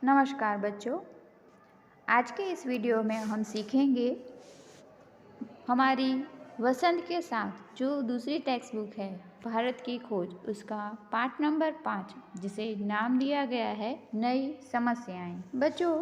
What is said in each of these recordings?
नमस्कार बच्चों। आज के इस वीडियो में हम सीखेंगे हमारी वसंत के साथ जो दूसरी टेक्स्ट बुक है भारत की खोज, उसका पाठ नंबर 5 जिसे नाम दिया गया है नई समस्याएं। बच्चों,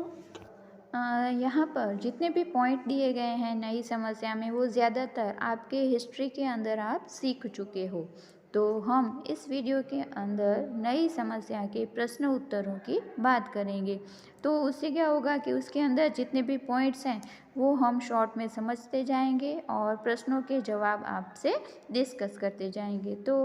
यहाँ पर जितने भी पॉइंट दिए गए हैं नई समस्या में वो ज़्यादातर आपके हिस्ट्री के अंदर आप सीख चुके हो। तो हम इस वीडियो के अंदर नई समस्या के प्रश्न उत्तरों की बात करेंगे। तो उससे क्या होगा कि उसके अंदर जितने भी पॉइंट्स हैं वो हम शॉर्ट में समझते जाएंगे और प्रश्नों के जवाब आपसे डिस्कस करते जाएंगे। तो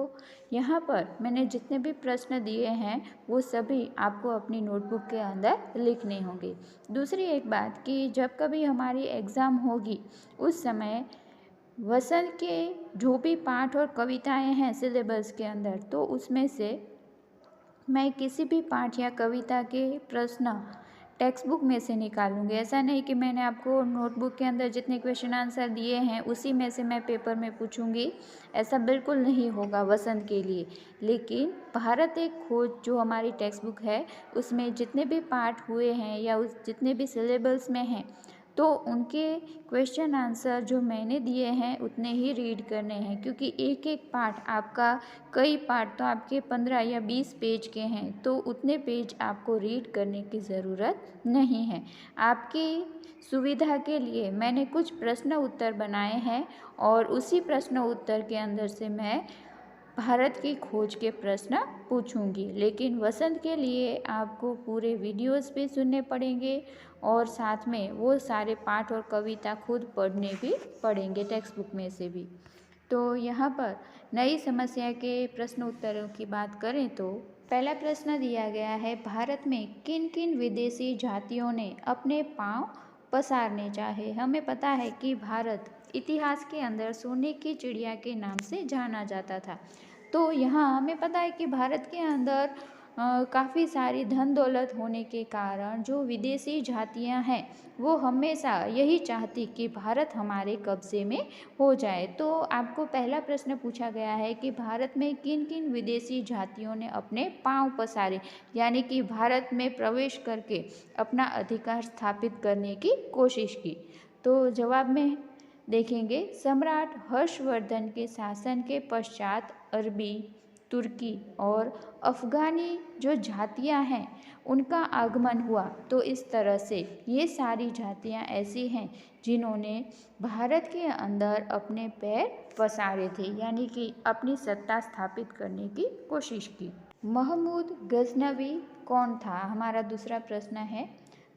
यहाँ पर मैंने जितने भी प्रश्न दिए हैं वो सभी आपको अपनी नोटबुक के अंदर लिखने होंगे। दूसरी एक बात कि जब कभी हमारी एग्ज़ाम होगी उस समय वसंत के जो भी पाठ और कविताएं हैं सिलेबस के अंदर, तो उसमें से मैं किसी भी पाठ या कविता के प्रश्न टेक्स्ट बुक में से निकालूंगी। ऐसा नहीं कि मैंने आपको नोटबुक के अंदर जितने क्वेश्चन आंसर दिए हैं उसी में से मैं पेपर में पूछूंगी, ऐसा बिल्कुल नहीं होगा वसंत के लिए। लेकिन भारत एक खोज जो हमारी टेक्स्ट बुक है उसमें जितने भी पाठ हुए हैं या उस जितने भी सिलेबस में हैं तो उनके क्वेश्चन आंसर जो मैंने दिए हैं उतने ही रीड करने हैं, क्योंकि एक एक पाठ आपका, कई पाठ तो आपके 15 या 20 पेज के हैं, तो उतने पेज आपको रीड करने की ज़रूरत नहीं है। आपकी सुविधा के लिए मैंने कुछ प्रश्न उत्तर बनाए हैं और उसी प्रश्न उत्तर के अंदर से मैं भारत की खोज के प्रश्न पूछूंगी। लेकिन वसंत के लिए आपको पूरे वीडियोस भी सुनने पड़ेंगे और साथ में वो सारे पाठ और कविता खुद पढ़ने भी पड़ेंगे टेक्स्ट बुक में से भी। तो यहाँ पर नई समस्या के प्रश्न उत्तरों की बात करें तो पहला प्रश्न दिया गया है, भारत में किन किन विदेशी जातियों ने अपने पांव पसारने चाहे। हमें पता है कि भारत इतिहास के अंदर सोने की चिड़िया के नाम से जाना जाता था। तो यहाँ हमें पता है कि भारत के अंदर काफ़ी सारी धन दौलत होने के कारण जो विदेशी जातियाँ हैं वो हमेशा यही चाहती कि भारत हमारे कब्ज़े में हो जाए। तो आपको पहला प्रश्न पूछा गया है कि भारत में किन किन विदेशी जातियों ने अपने पांव पसारे, यानी कि भारत में प्रवेश करके अपना अधिकार स्थापित करने की कोशिश की। तो जवाब में देखेंगे, सम्राट हर्षवर्धन के शासन के पश्चात अरबी, तुर्की और अफ़गानी जो जातियां हैं उनका आगमन हुआ। तो इस तरह से ये सारी जातियां ऐसी हैं जिन्होंने भारत के अंदर अपने पैर पसारे थे, यानी कि अपनी सत्ता स्थापित करने की कोशिश की। महमूद गजनवी कौन था, हमारा दूसरा प्रश्न है।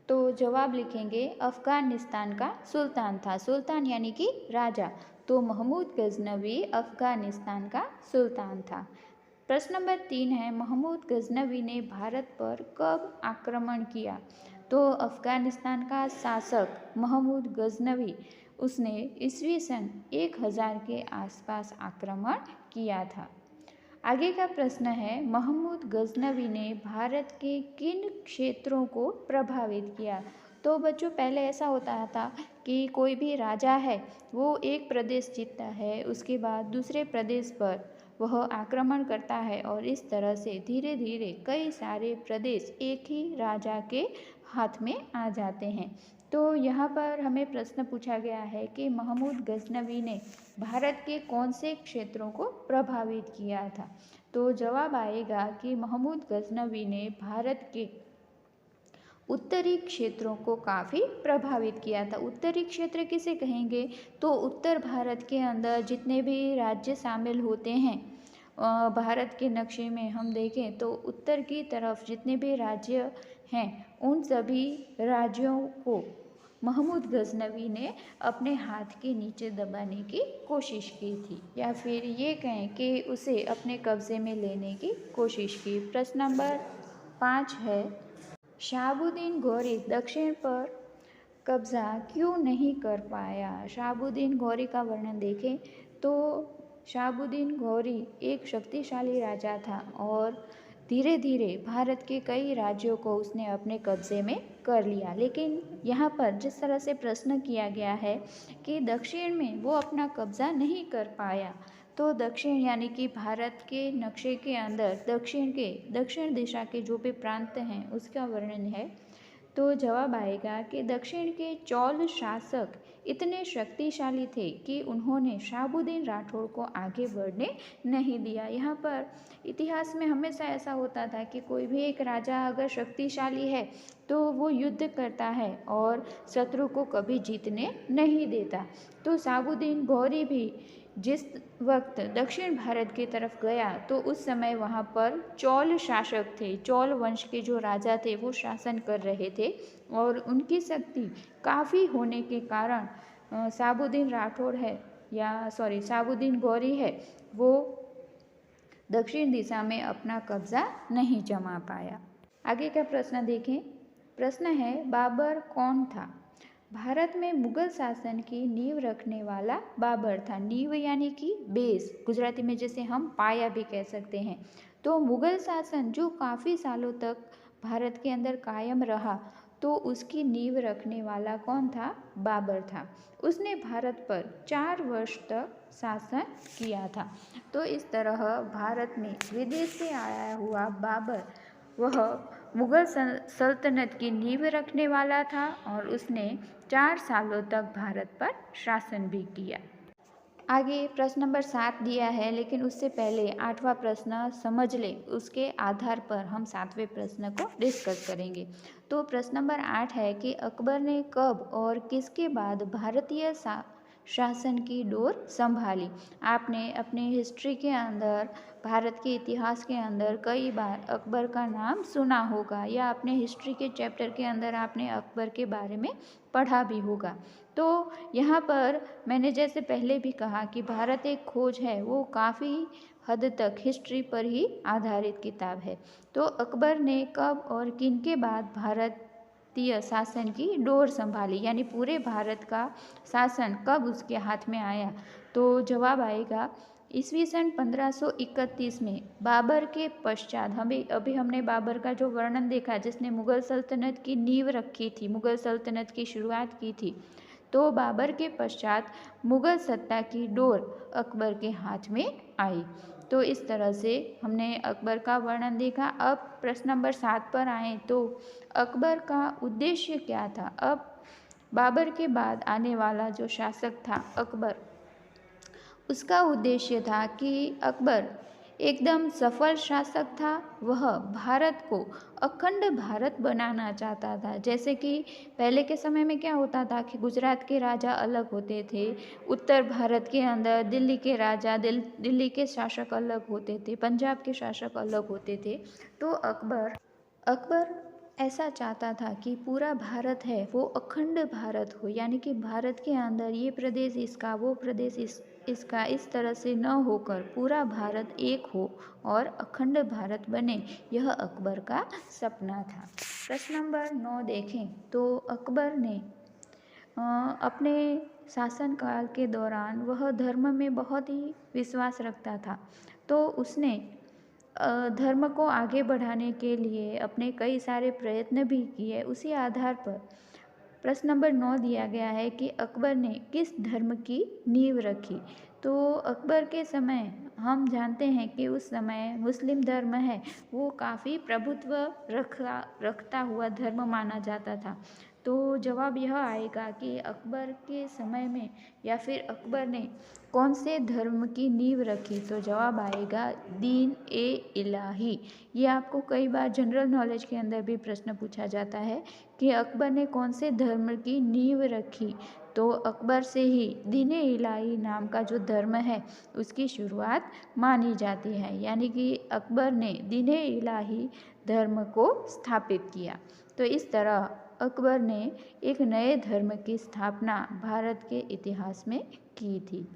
तो जवाब लिखेंगे, अफ़गानिस्तान का सुल्तान था। सुल्तान यानी कि राजा। तो महमूद गजनवी अफ़गानिस्तान का सुल्तान था। प्रश्न नंबर 3 है, महमूद गजनवी ने भारत पर कब आक्रमण किया। तो अफ़गानिस्तान का शासक महमूद गजनवी उसने ईस्वी सन 1000 के आसपास आक्रमण किया था। आगे का प्रश्न है, महमूद गजनवी ने भारत के किन क्षेत्रों को प्रभावित किया। तो बच्चों, पहले ऐसा होता था कि कोई भी राजा है वो एक प्रदेश जीतता है, उसके बाद दूसरे प्रदेश पर वह आक्रमण करता है और इस तरह से धीरे धीरे कई सारे प्रदेश एक ही राजा के हाथ में आ जाते हैं। तो यहाँ पर हमें प्रश्न पूछा गया है कि महमूद गजनवी ने भारत के कौन से क्षेत्रों को प्रभावित किया था। तो जवाब आएगा कि महमूद गजनवी ने भारत के उत्तरी क्षेत्रों को काफ़ी प्रभावित किया था। उत्तरी क्षेत्र किसे कहेंगे, तो उत्तर भारत के अंदर जितने भी राज्य शामिल होते हैं, भारत के नक्शे में हम देखें तो उत्तर की तरफ जितने भी राज्य हैं उन सभी राज्यों को महमूद गजनवी ने अपने हाथ के नीचे दबाने की कोशिश की थी, या फिर ये कहें कि उसे अपने कब्जे में लेने की कोशिश की। प्रश्न नंबर 5 है, शहाबुद्दीन गौरी दक्षिण पर कब्जा क्यों नहीं कर पाया। शहाबुद्दीन गौरी का वर्णन देखें तो शहाबुद्दीन गौरी एक शक्तिशाली राजा था और धीरे धीरे भारत के कई राज्यों को उसने अपने कब्जे में कर लिया। लेकिन यहाँ पर जिस तरह से प्रश्न किया गया है कि दक्षिण में वो अपना कब्जा नहीं कर पाया, तो दक्षिण यानी कि भारत के नक्शे के अंदर दक्षिण दिशा के जो भी प्रांत हैं उसका वर्णन है। तो जवाब आएगा कि दक्षिण के चोल शासक इतने शक्तिशाली थे कि उन्होंने शहाबुद्दीन राठौड़ को आगे बढ़ने नहीं दिया। यहाँ पर इतिहास में हमेशा ऐसा होता था कि कोई भी एक राजा अगर शक्तिशाली है तो वो युद्ध करता है और शत्रु को कभी जीतने नहीं देता। तो शहाबुद्दीन गौरी भी जिस वक्त दक्षिण भारत की तरफ गया तो उस समय वहाँ पर चोल शासक थे, चोल वंश के जो राजा थे वो शासन कर रहे थे और उनकी शक्ति काफ़ी होने के कारण शहाबुद्दीन गौरी है वो दक्षिण दिशा में अपना कब्जा नहीं जमा पाया। आगे का प्रश्न देखें। प्रश्न है, बाबर कौन था? भारत में मुगल शासन की नींव रखने वाला बाबर था। नींव यानी कि बेस, गुजराती में जैसे हम पाया भी कह सकते हैं। तो मुगल शासन जो काफ़ी सालों तक भारत के अंदर कायम रहा तो उसकी नींव रखने वाला कौन था? बाबर था। उसने भारत पर 4 वर्ष तक शासन किया था। तो इस तरह भारत में विदेश से आया हुआ बाबर वह मुगल सल्तनत की नींव रखने वाला था और उसने 4 सालों तक भारत पर शासन भी किया। आगे प्रश्न नंबर 7 दिया है, लेकिन उससे पहले 8वां प्रश्न समझ ले, उसके आधार पर हम 7वें प्रश्न को डिस्कस करेंगे। तो प्रश्न नंबर 8 है कि अकबर ने कब और किसके बाद भारतीय शासन की डोर संभाली? आपने अपने हिस्ट्री के अंदर, भारत के इतिहास के अंदर कई बार अकबर का नाम सुना होगा या अपने हिस्ट्री के चैप्टर के अंदर आपने अकबर के बारे में पढ़ा भी होगा। तो यहाँ पर मैंने जैसे पहले भी कहा कि भारत एक खोज है, वो काफ़ी हद तक हिस्ट्री पर ही आधारित किताब है। तो अकबर ने कब और किनके बाद भारतीय शासन की डोर संभाली, यानी पूरे भारत का शासन कब उसके हाथ में आया? तो जवाब आएगा ईस्वी सन 1531 में। बाबर के पश्चात अभी हमने बाबर का जो वर्णन देखा जिसने मुगल सल्तनत की नींव रखी थी, मुगल सल्तनत की शुरुआत की थी, तो बाबर के पश्चात मुगल सत्ता की डोर अकबर के हाथ में आई। तो इस तरह से हमने अकबर का वर्णन देखा। अब प्रश्न नंबर 7 पर आए तो अकबर का उद्देश्य क्या था? अब बाबर के बाद आने वाला जो शासक था अकबर, उसका उद्देश्य था कि अकबर एकदम सफल शासक था। वह भारत को अखंड भारत बनाना चाहता था। जैसे कि पहले के समय में क्या होता था कि गुजरात के राजा अलग होते थे, उत्तर भारत के अंदर दिल्ली के राजा, दिल्ली के शासक अलग होते थे, पंजाब के शासक अलग होते थे। तो अकबर ऐसा चाहता था कि पूरा भारत है वो अखंड भारत हो, यानी कि भारत के अंदर ये प्रदेश इसका, वो प्रदेश इसका, इस तरह से न होकर पूरा भारत एक हो और अखंड भारत बने, यह अकबर का सपना था। प्रश्न नंबर 9 देखें तो अकबर ने अपने शासनकाल के दौरान वह धर्म में बहुत ही विश्वास रखता था। तो उसने धर्म को आगे बढ़ाने के लिए अपने कई सारे प्रयत्न भी किए। उसी आधार पर प्रश्न नंबर 9 दिया गया है कि अकबर ने किस धर्म की नींव रखी? तो अकबर के समय हम जानते हैं कि उस समय मुस्लिम धर्म है वो काफ़ी प्रभुत्व रखता हुआ धर्म माना जाता था। तो जवाब यह आएगा कि अकबर के समय में या फिर अकबर ने कौन से धर्म की नींव रखी? तो जवाब आएगा दीन ए इलाही। ये आपको कई बार जनरल नॉलेज के अंदर भी प्रश्न पूछा जाता है कि अकबर ने कौन से धर्म की नींव रखी? तो अकबर से ही दीन ए इलाही नाम का जो धर्म है उसकी शुरुआत मानी जाती है, यानी कि अकबर ने दीन ए इलाही धर्म को स्थापित किया। तो इस तरह अकबर ने एक नए धर्म की स्थापना भारत के इतिहास में की थी।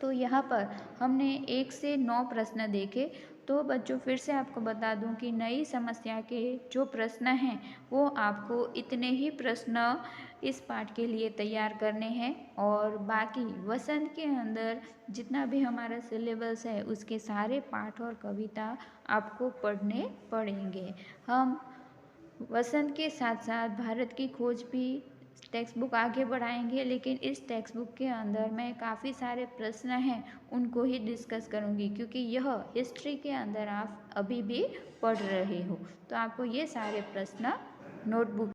तो यहाँ पर हमने 1 से 9 प्रश्न देखे। तो बच्चों फिर से आपको बता दूं कि नई समस्या के जो प्रश्न हैं वो आपको इतने ही प्रश्न इस पाठ के लिए तैयार करने हैं और बाकी वसंत के अंदर जितना भी हमारा सिलेबस है उसके सारे पाठ और कविता आपको पढ़ने पड़ेंगे। हम वसंत के साथ साथ भारत की खोज भी टेक्स्ट बुक आगे बढ़ाएंगे, लेकिन इस टेक्स्ट बुक के अंदर मैं काफ़ी सारे प्रश्न हैं उनको ही डिस्कस करूँगी, क्योंकि यह हिस्ट्री के अंदर आप अभी भी पढ़ रहे हो, तो आपको ये सारे प्रश्न नोटबुक